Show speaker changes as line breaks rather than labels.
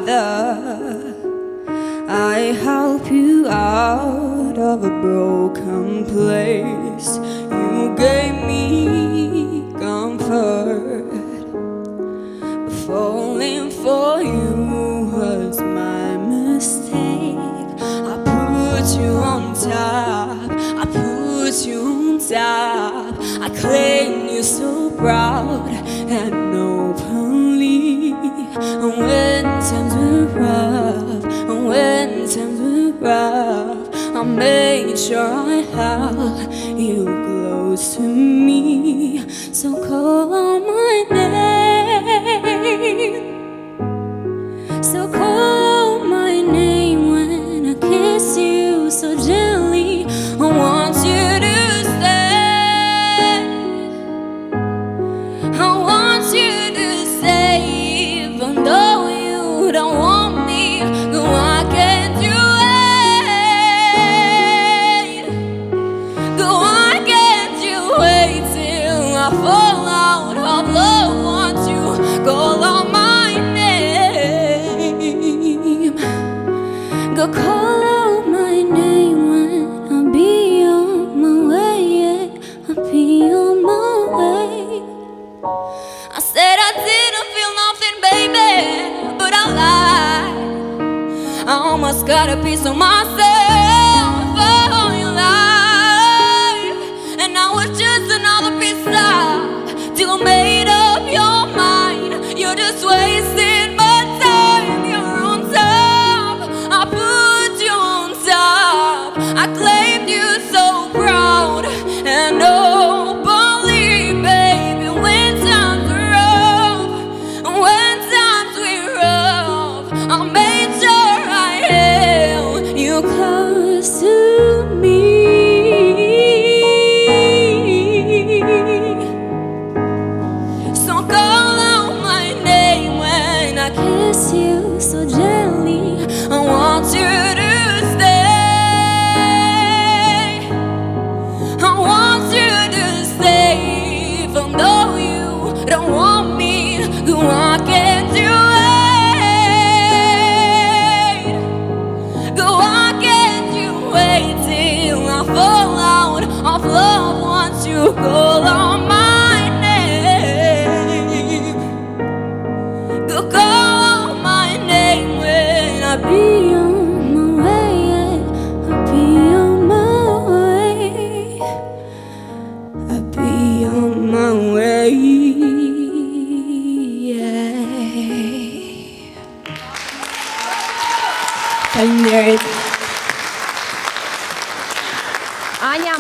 Father, I help you out of a broken place. You gave me comfort, but falling for you was my mistake. I put you on top, I put you on top. I claim you so proud and openly. And when times were rough, and when times were rough, I made sure I held you close to me. So call my name, so call my name when I kiss you so gently. I want you to stay, I want you to stay, even though you don't want me. No, I can't do it. Go, I can't do wait till I fall out of love. Want you call on my name. Go call out my name when I'll be on my way. Yeah, I'll be on my way. I said I didn't feel nothing, baby, but I lied. I almost got a piece of myself for your life, and I was just another piece of till I made up your mind. You're just wasting my time. You're on top, I put you on top. I claimed you so proud and openly, baby. When times were rough, when times were rough, I made sure I held you close to me. So call out my name when I kiss you so gently. I want you to stay, I want you to stay, even though you don't want me. Go, I can't do it. Go, I can't do wait till I fall out of love. Want you call on my name. Go call my name when I be on my way. Yeah, I'll be on my way. I'll be on my way. Yeah.
Anja